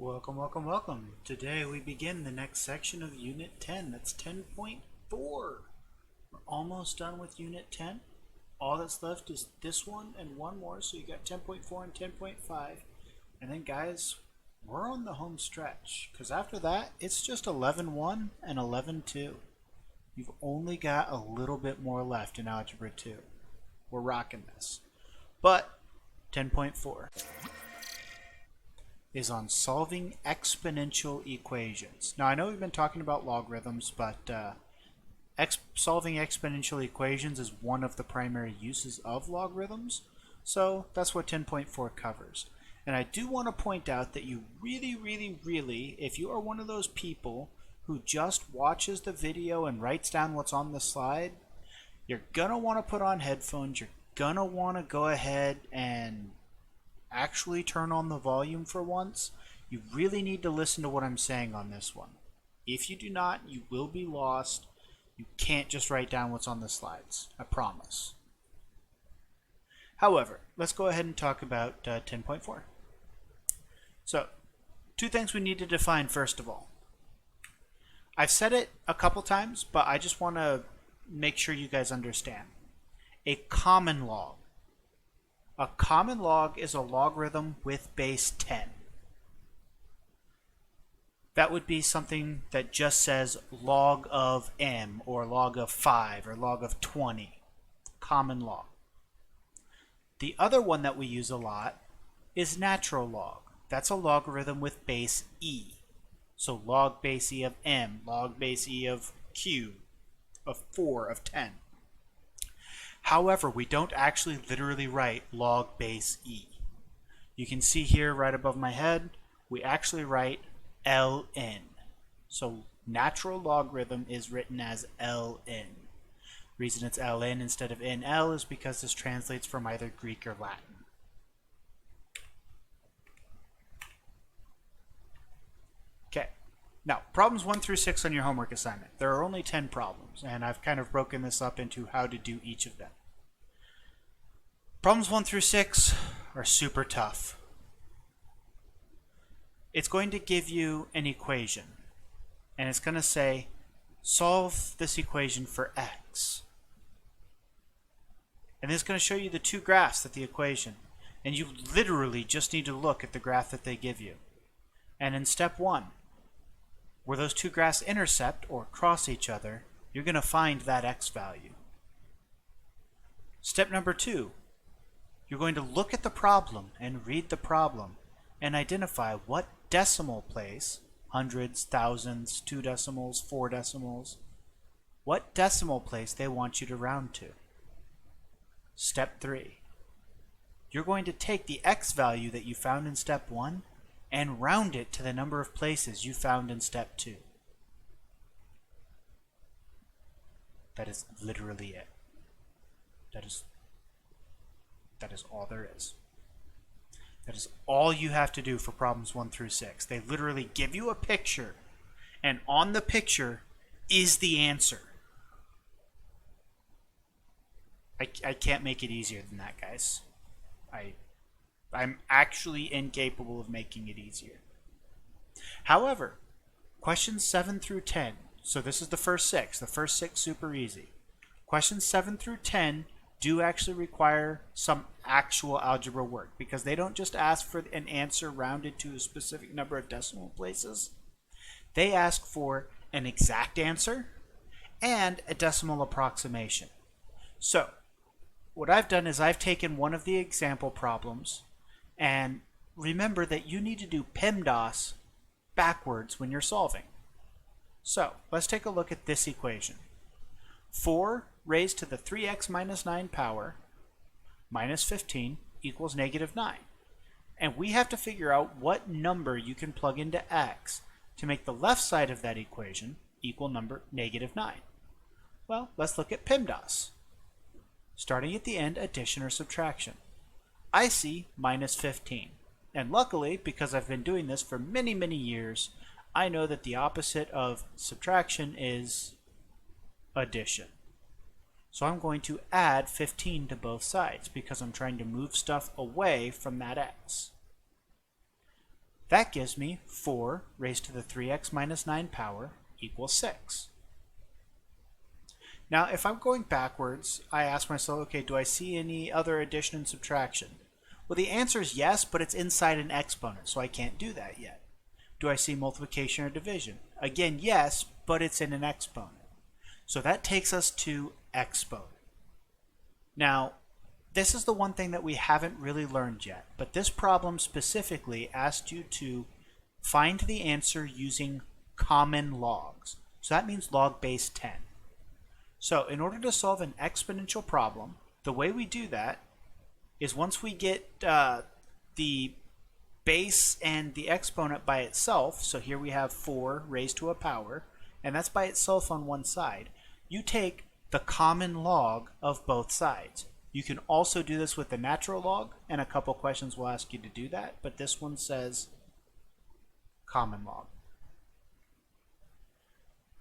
Welcome, welcome, welcome. Today we begin the next section of Unit 10. That's 10.4. We're almost done with Unit 10. All that's left is this one and one more, so you got 10.4 and 10.5. And then guys, we're on the home stretch, because after that, it's just 11.1 and 11.2. You've only got a little bit more left in Algebra 2. We're rocking this. But 10.4 is on solving exponential equations. Now I know we've been talking about logarithms, but solving exponential equations is one of the primary uses of logarithms, so that's what 10.4 covers. And I do want to point out that you really, if you are one of those people who just watches the video and writes down what's on the slide, you're gonna want to put on headphones, you're gonna want to go ahead and actually turn on the volume for once. You really need to listen to what I'm saying on this one. If you do not, you will be lost. You can't just write down what's on the slides. I promise. However, let's go ahead and talk about 10.4. So, two things we need to define first of all. I've said it a couple times, but I just want to make sure you guys understand. A common log. A common log is a logarithm with base 10. That would be something that just says log of m, or log of 5, or log of 20. Common log. The other one that we use a lot is natural log. That's a logarithm with base e. So log base e of m, log base e of q, of 4, of 10. However, we don't actually literally write log base e. You can see here right above my head, we actually write ln. So natural logarithm is written as ln. Reason it's ln instead of nl is because this translates from either Greek or Latin. Okay, now problems 1 through 6 on your homework assignment. There are only 10 problems, and I've kind of broken this up into how to do each of them. Problems 1 through 6 are super tough. It's going to give you an equation, and it's going to say, solve this equation for x. And it's going to show you the two graphs of the equation, and you literally just need to look at the graph that they give you. And in step 1, where those two graphs intercept or cross each other, you're going to find that x value. Step number 2, you're going to look at the problem and read the problem and identify what decimal place, hundreds, thousands, 2 decimals, 4 decimals, what decimal place they want you to round to. Step 3, you're going to take the x value that you found in step 1 and round it to the number of places you found in step 2. That is literally it. That is all there is. That is all you have to do for problems 1 through 6. They literally give you a picture, and on the picture is the answer. I can't make it easier than that, guys. I'm actually incapable of making it easier. However, questions 7 through 10, so this is the first 6. The first 6 super easy. Questions 7 through 10 do actually require some actual algebra work, because they don't just ask for an answer rounded to a specific number of decimal places. They ask for an exact answer and a decimal approximation. So what I've done is I've taken one of the example problems, and remember that you need to do PEMDAS backwards when you're solving. So let's take a look at this equation. 4 raised to the 3x minus 9 power minus 15 equals negative 9. And we have to figure out what number you can plug into x to make the left side of that equation equal negative 9. Well, let's look at PEMDAS. Starting at the end, addition or subtraction. I see minus 15. And luckily, because I've been doing this for many years, I know that the opposite of subtraction is addition. So I'm going to add 15 to both sides because I'm trying to move stuff away from that x. That gives me 4 raised to the 3x minus 9 power equals 6. Now, if I'm going backwards, I ask myself, okay, do I see any other addition and subtraction? Well, the answer is yes, but it's inside an exponent, so I can't do that yet. Do I see multiplication or division? Again, yes, but it's in an exponent. So that takes us to exponent. Now, this is the one thing that we haven't really learned yet, but this problem specifically asked you to find the answer using common logs. So that means log base 10. So in order to solve an exponential problem, the way we do that is once we get the base and the exponent by itself, so here we have 4 raised to a power, and that's by itself on one side, you take the common log of both sides. You can also do this with the natural log, and a couple questions will ask you to do that, but this one says common log.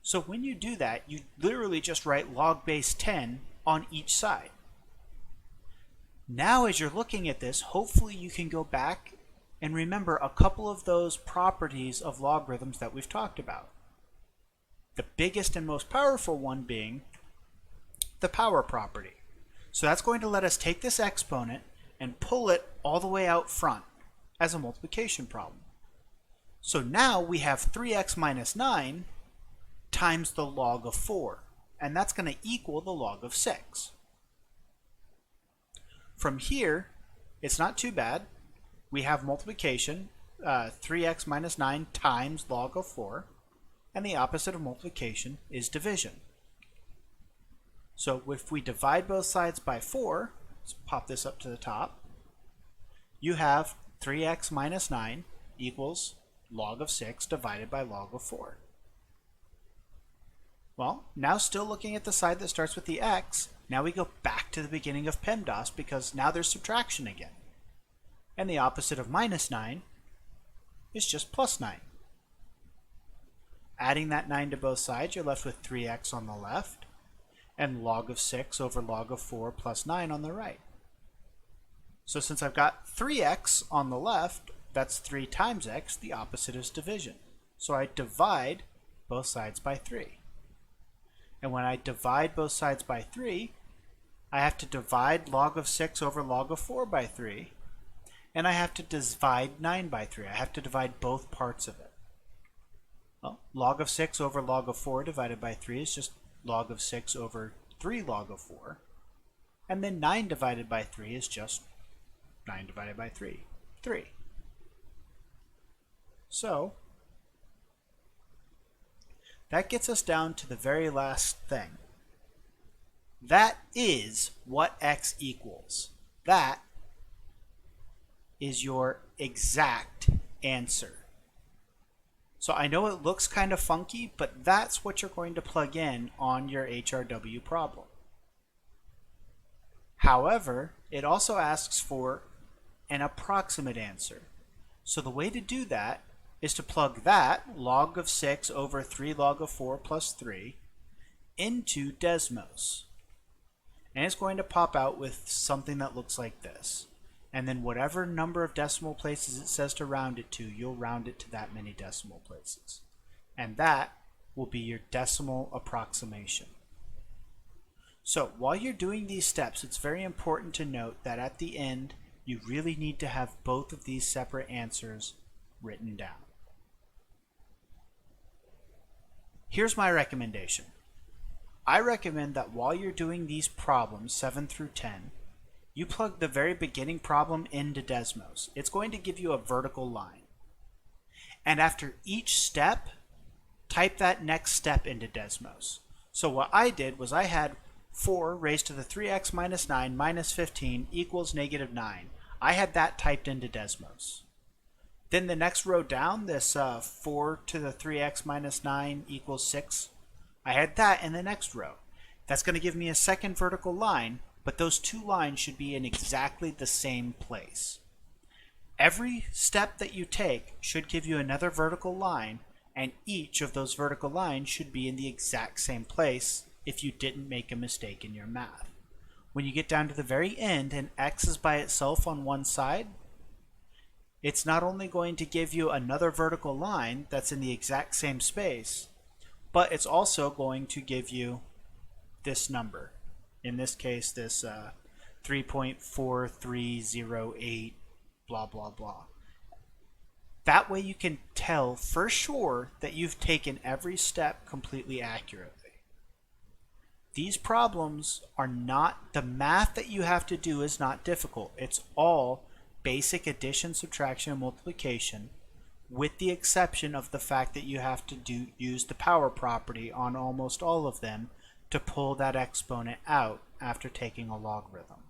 So when you do that, you literally just write log base 10 on each side. Now as you're looking at this, hopefully you can go back and remember a couple of those properties of logarithms that we've talked about. The biggest and most powerful one being the power property. So that's going to let us take this exponent and pull it all the way out front as a multiplication problem. So now we have 3x minus 9 times the log of 4, and that's going to equal the log of 6. From here, it's not too bad. We have multiplication, 3x minus 9 times log of 4, and the opposite of multiplication is division. So if we divide both sides by 4, let's pop this up to the top, you have 3x minus 9 equals log of 6 divided by log of 4. Well, now still looking at the side that starts with the x, now we go back to the beginning of PEMDAS because now there's subtraction again. And the opposite of minus 9 is just plus 9. Adding that 9 to both sides, you're left with 3x on the left and log of 6 over log of 4 plus 9 on the right. So since I've got 3x on the left, that's 3 times x, the opposite is division. So I divide both sides by 3. And when I divide both sides by 3, I have to divide log of 6 over log of 4 by 3, and I have to divide 9 by 3. I have to divide both parts of it. Well, log of 6 over log of 4 divided by 3 is just log of 6 over 3 log of 4. And then 9 divided by 3 is just 9 divided by 3, 3. So that gets us down to the very last thing. That is what x equals. That is your exact answer. So I know it looks kind of funky, but that's what you're going to plug in on your HRW problem. However, it also asks for an approximate answer. So the way to do that is to plug that, log of 6 over 3 log of 4 plus 3, into Desmos. And it's going to pop out with something that looks like this. And then whatever number of decimal places it says to round it to, you'll round it to that many decimal places. And that will be your decimal approximation. So while you're doing these steps, it's very important to note that at the end, you really need to have both of these separate answers written down. Here's my recommendation. I recommend that while you're doing these problems, 7 through 10, you plug the very beginning problem into Desmos. It's going to give you a vertical line. And after each step, type that next step into Desmos. So what I did was I had 4 raised to the 3x minus 9 minus 15 equals negative 9. I had that typed into Desmos. Then the next row down, this 4 to the 3x minus 9 equals 6, I had that in the next row. That's going to give me a second vertical line, but those two lines should be in exactly the same place. Every step that you take should give you another vertical line, and each of those vertical lines should be in the exact same place if you didn't make a mistake in your math. When you get down to the very end and x is by itself on one side, It's not only going to give you another vertical line that's in the exact same space, but it's also going to give you this number. In this case, this 3.4308, blah, blah, blah. That way you can tell for sure that you've taken every step completely accurately. These problems are not, the math that you have to do is not difficult. It's all basic addition, subtraction, and multiplication, with the exception of the fact that you have to use the power property on almost all of them to pull that exponent out after taking a logarithm.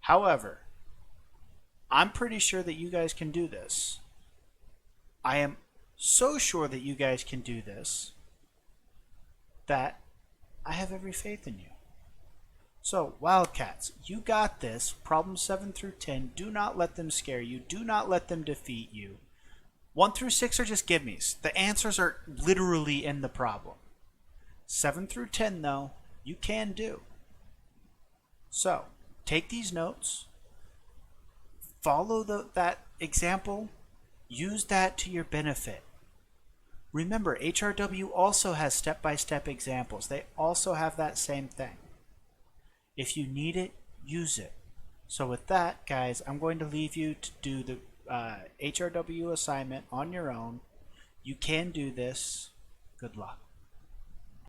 However, I'm pretty sure that you guys can do this. I am so sure that you guys can do this that I have every faith in you. So, Wildcats, you got this. Problems 7 through 10, do not let them scare you. Do not let them defeat you. 1 through 6 are just gimmes. The answers are literally in the problem. 7 through 10, though, you can do. So, take these notes. Follow that example. Use that to your benefit. Remember, HRW also has step-by-step examples. They also have that same thing. If you need it, use it. So with that, guys, I'm going to leave you to do the HRW assignment on your own. You can do this. Good luck.